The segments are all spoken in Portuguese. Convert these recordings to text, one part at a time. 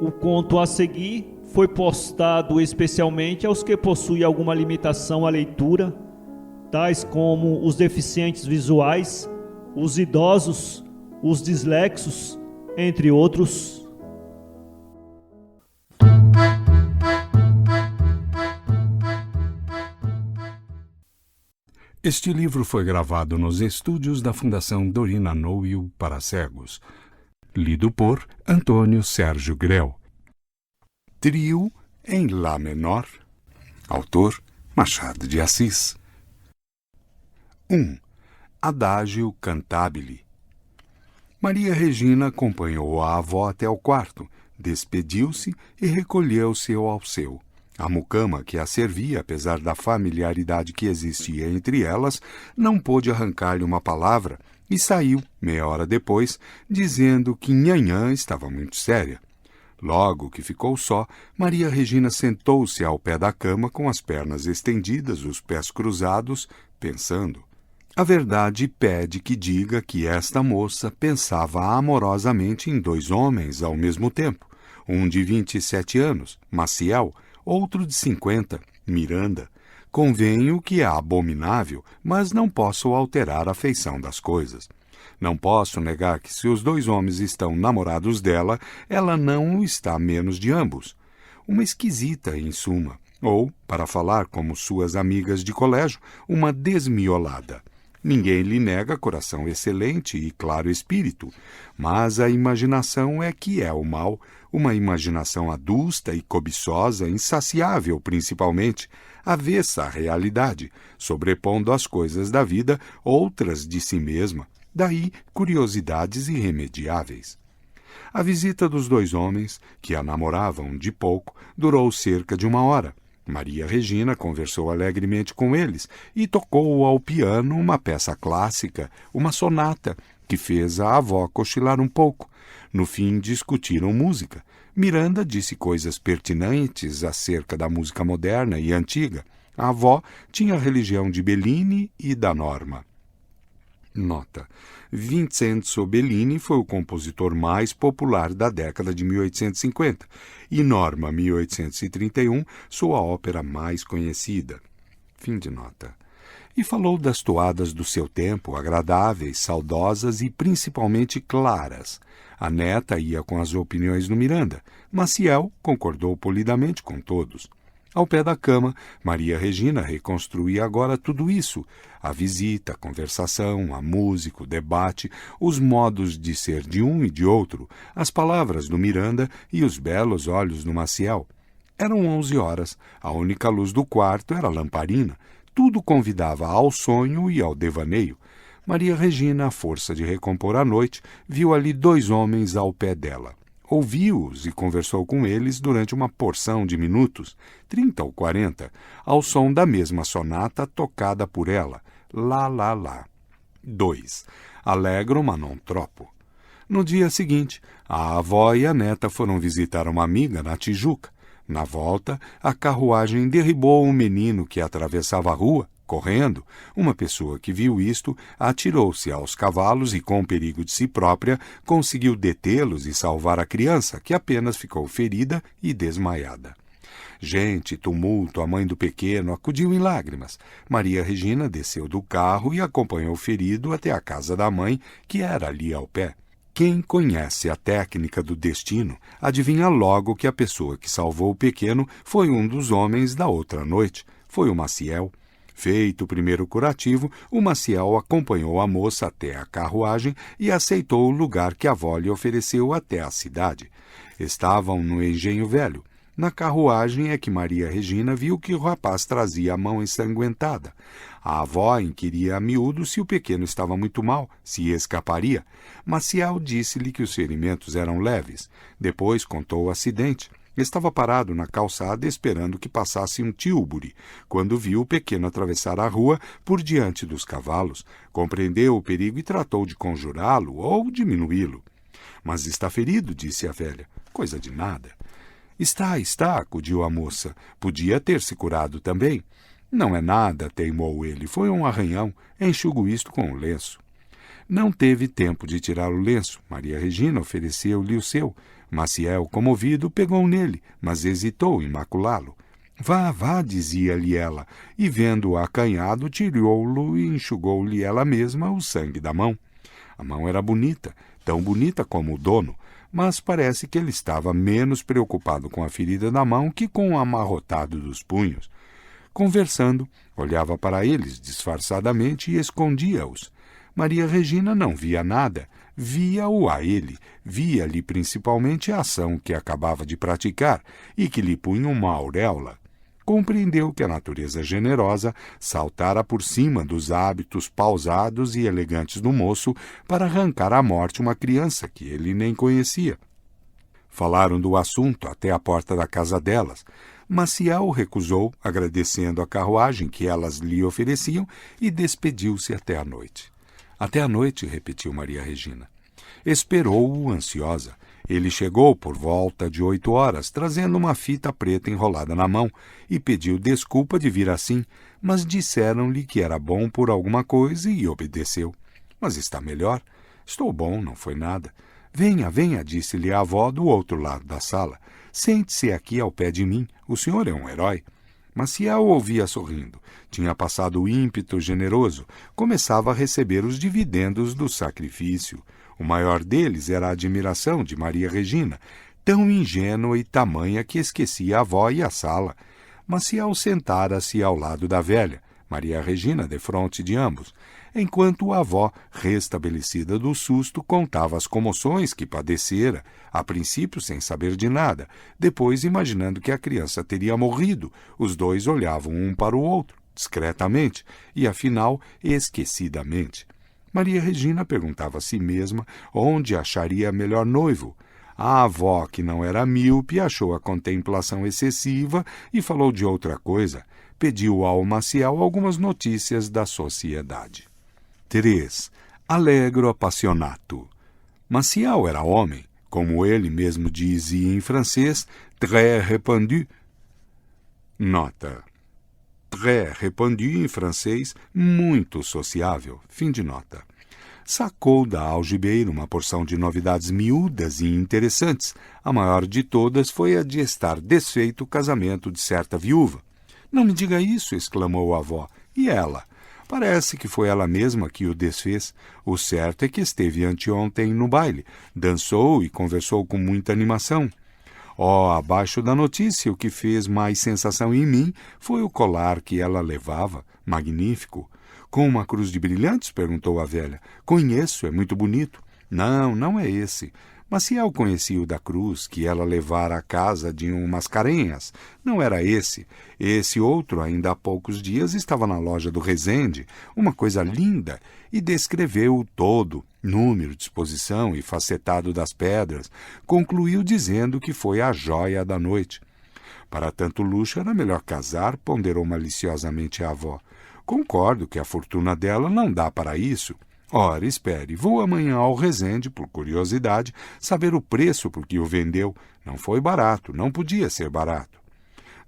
O conto a seguir foi postado especialmente aos que possuem alguma limitação à leitura, tais como os deficientes visuais, os idosos, os dislexos, entre outros. Este livro foi gravado nos estúdios da Fundação Dorina Noel para cegos. Lido por Antônio Sérgio Grell. Trio em Lá menor. Autor Machado de Assis. 1. Adagio cantabile. Maria Regina acompanhou a avó até o quarto, despediu-se e recolheu-se ao seu. A mucama que a servia, apesar da familiaridade que existia entre elas, não pôde arrancar-lhe uma palavra e saiu, meia hora depois, dizendo que Nhanhã estava muito séria. Logo que ficou só, Maria Regina sentou-se ao pé da cama com as pernas estendidas, os pés cruzados, pensando. A verdade pede que diga que esta moça pensava amorosamente em 2 homens ao mesmo tempo, um de 27 anos, Maciel, outro de 50, Miranda. Convenho que é abominável, mas não posso alterar a feição das coisas. Não posso negar que se os 2 homens estão namorados dela, ela não o está menos de ambos. Uma esquisita, em suma, ou, para falar como suas amigas de colégio, uma desmiolada. Ninguém lhe nega coração excelente e claro espírito, mas a imaginação é que é o mal, uma imaginação adusta e cobiçosa, insaciável principalmente, avessa à realidade, sobrepondo às coisas da vida outras de si mesma, daí curiosidades irremediáveis. A visita dos 2 homens, que a namoravam de pouco, durou cerca de 1 hora. Maria Regina conversou alegremente com eles e tocou ao piano uma peça clássica, uma sonata, que fez a avó cochilar um pouco. No fim, discutiram música. Miranda disse coisas pertinentes acerca da música moderna e antiga. A avó tinha a religião de Bellini e da Norma. Nota. Vincenzo Bellini foi o compositor mais popular da década de 1850 e Norma, 1831, sua ópera mais conhecida. Fim de nota. E falou das toadas do seu tempo, agradáveis, saudosas e principalmente claras. A neta ia com as opiniões do Miranda. Maciel concordou polidamente com todos. Ao pé da cama, Maria Regina reconstruía agora tudo isso. A visita, a conversação, a música, o debate, os modos de ser de um e de outro, as palavras do Miranda e os belos olhos do Maciel. Eram 11 horas, a única luz do quarto era a lamparina. Tudo convidava ao sonho e ao devaneio. Maria Regina, à força de recompor a noite, viu ali 2 homens ao pé dela. Ouviu-os e conversou com eles durante uma porção de minutos, 30 ou 40, ao som da mesma sonata tocada por ela, Lá, lá, lá. 2. Allegro, ma non troppo. No dia seguinte, a avó e a neta foram visitar uma amiga na Tijuca. Na volta, a carruagem derribou um menino que atravessava a rua, correndo. Uma pessoa que viu isto atirou-se aos cavalos e, com perigo de si própria, conseguiu detê-los e salvar a criança, que apenas ficou ferida e desmaiada. Gente, tumulto, a mãe do pequeno acudiu em lágrimas. Maria Regina desceu do carro e acompanhou o ferido até a casa da mãe, que era ali ao pé. Quem conhece a técnica do destino, adivinha logo que a pessoa que salvou o pequeno foi um dos homens da outra noite, foi o Maciel. Feito o primeiro curativo, o Maciel acompanhou a moça até a carruagem e aceitou o lugar que a avó lhe ofereceu até a cidade. Estavam no Engenho Velho. Na carruagem é que Maria Regina viu que o rapaz trazia a mão ensanguentada. A avó inquiria a miúdo se o pequeno estava muito mal, se escaparia. Maciel disse-lhe que os ferimentos eram leves. Depois contou o acidente. Estava parado na calçada esperando que passasse um tílburi, quando viu o pequeno atravessar a rua por diante dos cavalos. Compreendeu o perigo e tratou de conjurá-lo ou diminuí-lo. Mas está ferido, disse a velha. Coisa de nada. Está, acudiu a moça. Podia ter se curado também. Não é nada, teimou ele. Foi um arranhão. Enxugo isto com um lenço. Não teve tempo de tirar o lenço. Maria Regina ofereceu-lhe o seu. Maciel, comovido, pegou nele, mas hesitou em maculá-lo. Vá, vá, dizia-lhe ela, e vendo-o acanhado, tirou-lo e enxugou-lhe ela mesma o sangue da mão. A mão era bonita, tão bonita como o dono, mas parece que ele estava menos preocupado com a ferida da mão que com o amarrotado dos punhos. Conversando, olhava para eles disfarçadamente e escondia-os. Maria Regina não via nada, via-o a ele, via-lhe principalmente a ação que acabava de praticar e que lhe punha uma auréola. Compreendeu que a natureza generosa saltara por cima dos hábitos pausados e elegantes do moço para arrancar à morte uma criança que ele nem conhecia. Falaram do assunto até a porta da casa delas. Maciel recusou, agradecendo a carruagem que elas lhe ofereciam, e despediu-se até a noite. Até a noite, repetiu Maria Regina. Esperou-o ansiosa. Ele chegou por volta de 8 horas, trazendo uma fita preta enrolada na mão, e pediu desculpa de vir assim, mas disseram-lhe que era bom por alguma coisa e obedeceu. Mas está melhor? Estou bom, não foi nada. Venha, venha, disse-lhe a avó do outro lado da sala. Sente-se aqui ao pé de mim, o senhor é um herói. Maciel ouvia sorrindo. Tinha passado o ímpeto generoso, começava a receber os dividendos do sacrifício. O maior deles era a admiração de Maria Regina, tão ingênua e tamanha que esquecia a avó e a sala. Maciel sentara-se ao lado da velha, Maria Regina defronte de ambos, enquanto a avó, restabelecida do susto, contava as comoções que padecera, a princípio sem saber de nada, depois imaginando que a criança teria morrido. Os dois olhavam um para o outro, discretamente, e afinal, esquecidamente. Maria Regina perguntava a si mesma onde acharia melhor noivo. A avó, que não era míope, achou a contemplação excessiva e falou de outra coisa. Pediu ao Maciel algumas notícias da sociedade. 3. Allegro appassionato. Maciel era homem, como ele mesmo dizia em francês, très répandu. Nota. Très répandu em francês, muito sociável. Fim de nota. Sacou da algibeira uma porção de novidades miúdas e interessantes. A maior de todas foi a de estar desfeito o casamento de certa viúva. Não me diga isso, exclamou a avó. E ela? Parece que foi ela mesma que o desfez. O certo é que esteve anteontem no baile, dançou e conversou com muita animação. Abaixo da notícia, o que fez mais sensação em mim foi o colar que ela levava, magnífico. Com uma cruz de brilhantes? Perguntou a velha. Conheço, é muito bonito. Não, não é esse. Maciel conhecia o da cruz, que ela levara à casa de um Mascarenhas. Não era esse. Esse outro, ainda há poucos dias, estava na loja do Rezende, uma coisa linda, e descreveu-o todo, número, disposição e facetado das pedras. Concluiu dizendo que foi a jóia da noite. Para tanto luxo era melhor casar, ponderou maliciosamente a avó. Concordo que a fortuna dela não dá para isso. Ora, espere, vou amanhã ao Rezende, por curiosidade, saber o preço por que o vendeu. Não foi barato, não podia ser barato.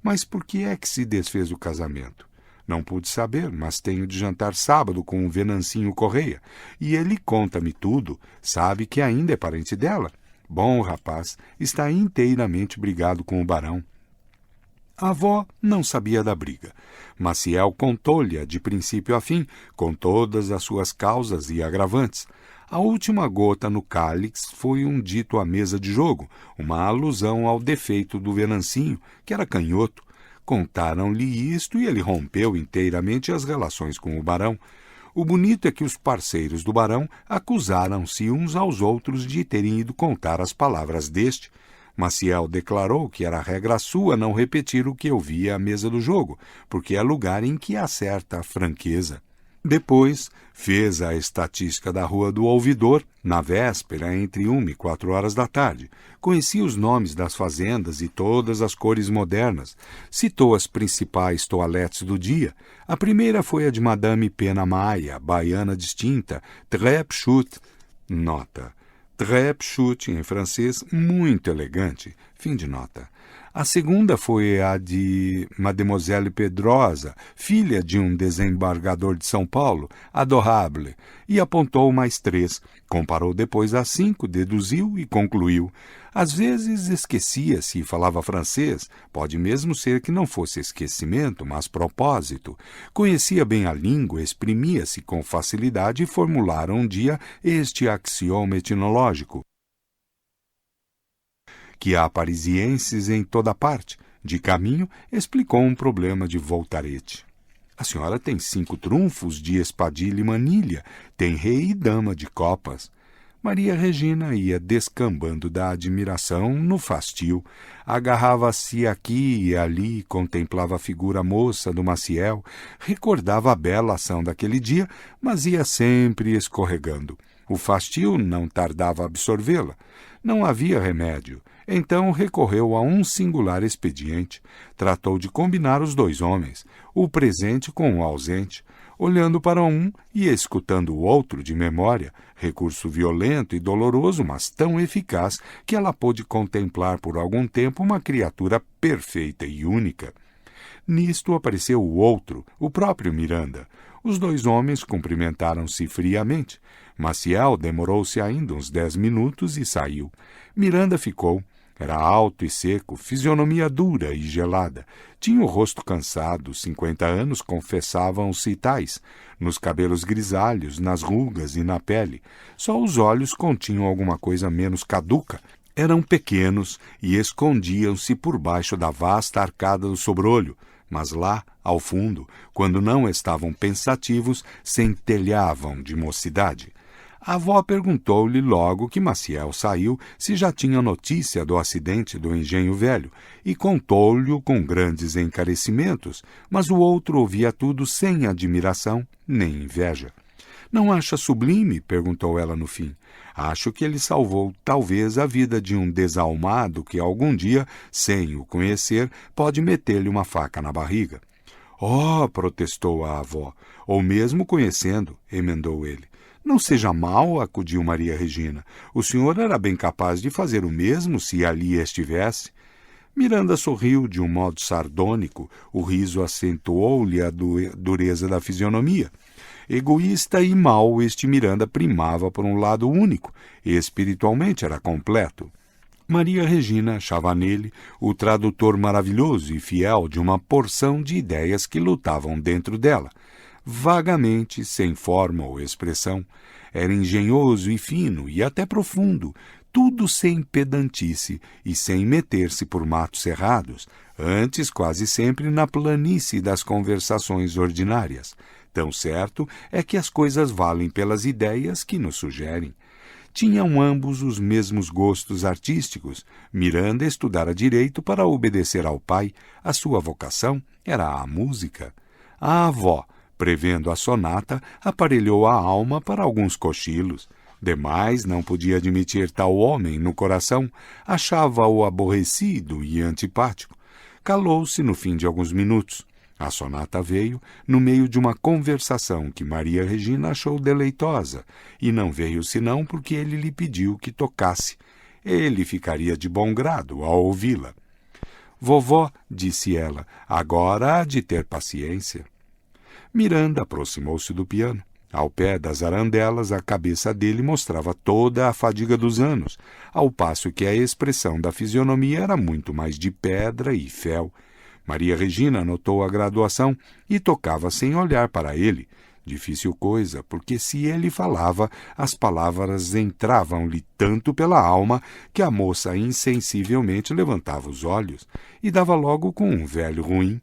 Mas por que é que se desfez o casamento? Não pude saber, mas tenho de jantar sábado com o Venancinho Correia, e ele conta-me tudo, sabe que ainda é parente dela. Bom rapaz, está inteiramente brigado com o barão. A avó não sabia da briga. Maciel contou-lhe de princípio a fim, com todas as suas causas e agravantes. A última gota no cálice foi um dito à mesa de jogo, uma alusão ao defeito do Venancinho, que era canhoto. Contaram-lhe isto e ele rompeu inteiramente as relações com o barão. O bonito é que os parceiros do barão acusaram-se uns aos outros de terem ido contar as palavras deste. Maciel declarou que era regra sua não repetir o que ouvia à mesa do jogo, porque é lugar em que há certa franqueza. Depois, fez a estatística da Rua do Ouvidor, na véspera, entre 1 e 4 horas da tarde. Conhecia os nomes das fazendas e todas as cores modernas. Citou as principais toaletes do dia. A primeira foi a de Madame Pena Maia, baiana distinta, très pchute. Nota. très pchute, em francês, muito elegante. Fim de nota. A segunda foi a de Mademoiselle Pedrosa, filha de um desembargador de São Paulo, adorable, e apontou mais 3. Comparou depois as 5, deduziu e concluiu. Às vezes esquecia-se e falava francês, pode mesmo ser que não fosse esquecimento, mas propósito. Conhecia bem a língua, exprimia-se com facilidade e formulara um dia este axioma etimológico: que há parisienses em toda parte. De caminho, explicou um problema de Voltarete. A senhora tem 5 trunfos de espadilha e manilha, tem rei e dama de copas. Maria Regina ia descambando da admiração no fastio. Agarrava-se aqui e ali, contemplava a figura moça do Maciel, recordava a bela ação daquele dia, mas ia sempre escorregando. O fastio não tardava a absorvê-la. Não havia remédio. Então recorreu a um singular expediente. Tratou de combinar os 2 homens, o presente com o ausente, olhando para um e escutando o outro de memória, recurso violento e doloroso, mas tão eficaz que ela pôde contemplar por algum tempo uma criatura perfeita e única. Nisto apareceu o outro, o próprio Miranda. Os 2 homens cumprimentaram-se friamente. Maciel demorou-se ainda uns 10 minutos e saiu. Miranda ficou. Era alto e seco, fisionomia dura e gelada. Tinha o rosto cansado, 50 anos confessavam-se tais, nos cabelos grisalhos, nas rugas e na pele. Só os olhos continham alguma coisa menos caduca. Eram pequenos e escondiam-se por baixo da vasta arcada do sobrolho, mas lá, ao fundo, quando não estavam pensativos, centelhavam de mocidade. A avó perguntou-lhe logo que Maciel saiu se já tinha notícia do acidente do engenho velho, e contou-lhe com grandes encarecimentos, mas o outro ouvia tudo sem admiração nem inveja. Não acha sublime? Perguntou ela no fim. Acho que ele salvou talvez a vida de um desalmado que algum dia, sem o conhecer, pode meter-lhe uma faca na barriga. Oh, protestou a avó. Ou mesmo conhecendo, emendou ele. Não seja mal, acudiu Maria Regina. O senhor era bem capaz de fazer o mesmo se ali estivesse. Miranda sorriu de um modo sardônico. O riso acentuou-lhe a dureza da fisionomia. Egoísta e mau, este Miranda primava por um lado único, e espiritualmente era completo. Maria Regina achava nele o tradutor maravilhoso e fiel de uma porção de ideias que lutavam dentro dela. Vagamente, sem forma ou expressão, era engenhoso e fino e até profundo, tudo sem pedantice e sem meter-se por matos cerrados, antes quase sempre na planície das conversações ordinárias. Tão certo é que as coisas valem pelas ideias que nos sugerem. Tinham ambos os mesmos gostos artísticos. Miranda estudara direito para obedecer ao pai. A sua vocação era a música. A avó, prevendo a sonata, aparelhou a alma para alguns cochilos. Demais não podia admitir tal homem no coração, achava-o aborrecido e antipático. Calou-se no fim de alguns minutos. A sonata veio no meio de uma conversação que Maria Regina achou deleitosa, e não veio senão porque ele lhe pediu que tocasse. Ele ficaria de bom grado ao ouvi-la. Vovó, disse ela, agora há de ter paciência. Miranda aproximou-se do piano. Ao pé das arandelas, a cabeça dele mostrava toda a fadiga dos anos, ao passo que a expressão da fisionomia era muito mais de pedra e fel. Maria Regina notou a graduação e tocava sem olhar para ele. Difícil coisa, porque se ele falava, as palavras entravam-lhe tanto pela alma que a moça insensivelmente levantava os olhos e dava logo com um velho ruim.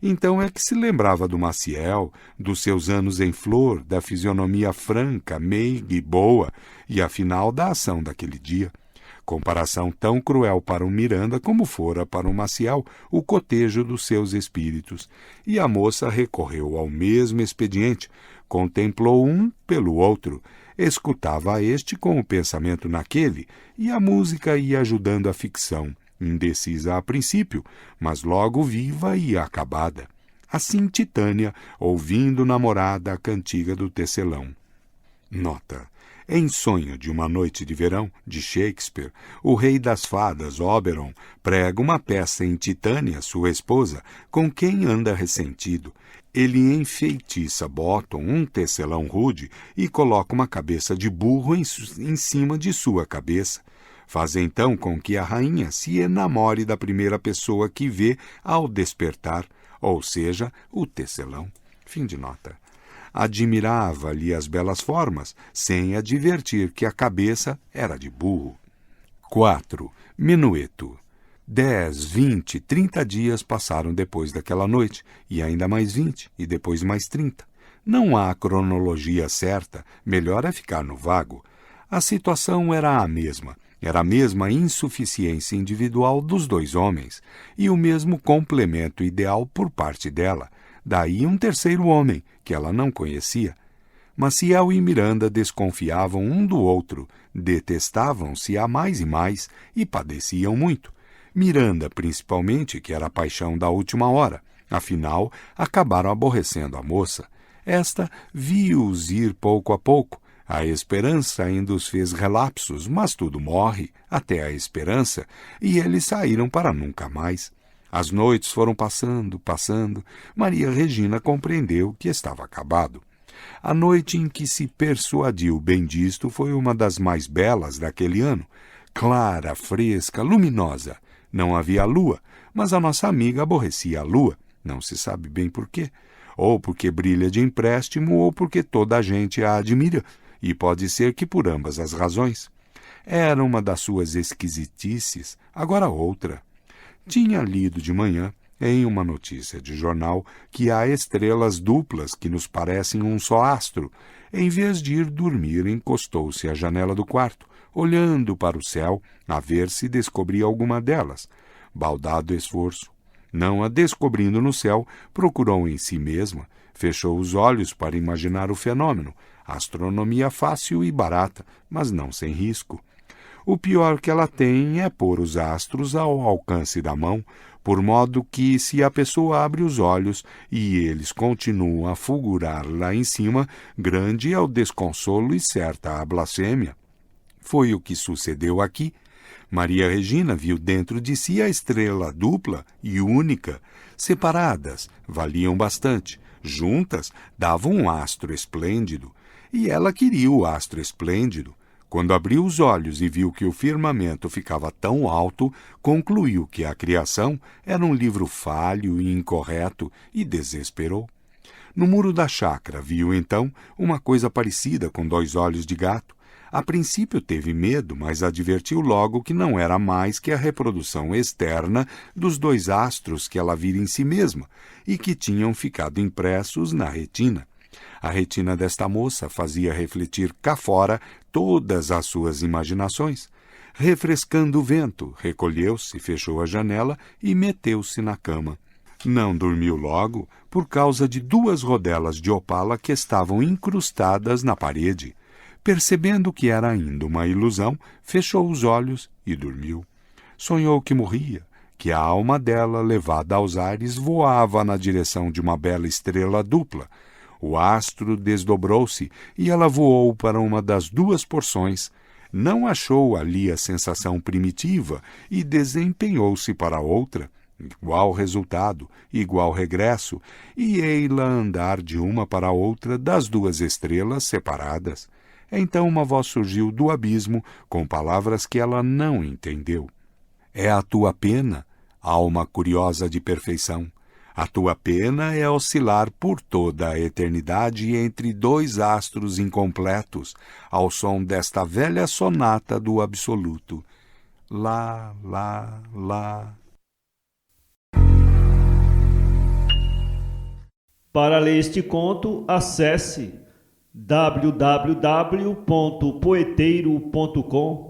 Então é que se lembrava do Maciel, dos seus anos em flor, da fisionomia franca, meiga e boa, e afinal da ação daquele dia. Comparação tão cruel para o Miranda como fora para o Maciel o cotejo dos seus espíritos. E a moça recorreu ao mesmo expediente, contemplou um pelo outro, escutava a este com o pensamento naquele, e a música ia ajudando a ficção, indecisa a princípio, mas logo viva e acabada. Assim Titânia, ouvindo namorada a cantiga do tecelão. Nota. Em Sonho de uma Noite de Verão, de Shakespeare, o rei das fadas, Oberon, prega uma peça em Titânia, sua esposa, com quem anda ressentido. Ele enfeitiça Bottom, um tecelão rude, e coloca uma cabeça de burro em cima de sua cabeça. Faz então com que a rainha se enamore da primeira pessoa que vê ao despertar, ou seja, o tecelão. Fim de nota. Admirava-lhe as belas formas, sem advertir que a cabeça era de burro. 4. Menueto. 10, 20, 30 dias passaram depois daquela noite, e ainda mais 20, e depois mais 30. Não há cronologia certa, melhor é ficar no vago. A situação era a mesma. Era a mesma insuficiência individual dos dois homens, e o mesmo complemento ideal por parte dela. Daí um terceiro homem, que ela não conhecia. Maciel e Miranda desconfiavam um do outro, detestavam-se a mais e mais, e padeciam muito. Miranda, principalmente, que era a paixão da última hora. Afinal, acabaram aborrecendo a moça. Esta viu-os ir pouco a pouco. A esperança ainda os fez relapsos, mas tudo morre, até a esperança, e eles saíram para nunca mais. As noites foram passando, passando. Maria Regina compreendeu que estava acabado. A noite em que se persuadiu bem disto foi uma das mais belas daquele ano. Clara, fresca, luminosa. Não havia lua, mas a nossa amiga aborrecia a lua. Não se sabe bem por quê. Ou porque brilha de empréstimo, ou porque toda a gente a admira. E pode ser que por ambas as razões. Era uma das suas esquisitices, agora outra. Tinha lido de manhã, em uma notícia de jornal, que há estrelas duplas que nos parecem um só astro. Em vez de ir dormir, encostou-se à janela do quarto, olhando para o céu, a ver se descobria alguma delas. Baldado esforço. Não a descobrindo no céu, procurou em si mesma, fechou os olhos para imaginar o fenômeno. Astronomia fácil e barata, mas não sem risco. O pior que ela tem é pôr os astros ao alcance da mão, por modo que, se a pessoa abre os olhos e eles continuam a fulgurar lá em cima, grande é o desconsolo e certa a blasfêmia. Foi o que sucedeu aqui. Maria Regina viu dentro de si a estrela dupla e única. Separadas, valiam bastante. Juntas, davam um astro esplêndido. E ela queria o astro esplêndido. Quando abriu os olhos e viu que o firmamento ficava tão alto, concluiu que a criação era um livro falho e incorreto e desesperou. No muro da chácara viu, então, uma coisa parecida com 2 olhos de gato. A princípio teve medo, mas advertiu logo que não era mais que a reprodução externa dos 2 astros que ela vira em si mesma e que tinham ficado impressos na retina. A retina desta moça fazia refletir cá fora todas as suas imaginações. Refrescando o vento, recolheu-se, fechou a janela e meteu-se na cama. Não dormiu logo por causa de 2 rodelas de opala que estavam incrustadas na parede. Percebendo que era ainda uma ilusão, fechou os olhos e dormiu. Sonhou que morria, que a alma dela, levada aos ares, voava na direção de uma bela estrela dupla. O astro desdobrou-se e ela voou para uma das 2 porções. Não achou ali a sensação primitiva e desempenhou-se para outra. Igual resultado, igual regresso, e ei-la andar de uma para outra das 2 estrelas separadas. Então uma voz surgiu do abismo com palavras que ela não entendeu. É a tua pena, alma curiosa de perfeição. A tua pena é oscilar por toda a eternidade entre 2 astros incompletos, ao som desta velha sonata do absoluto. Lá, lá, lá. Para ler este conto, acesse www.poeteiro.com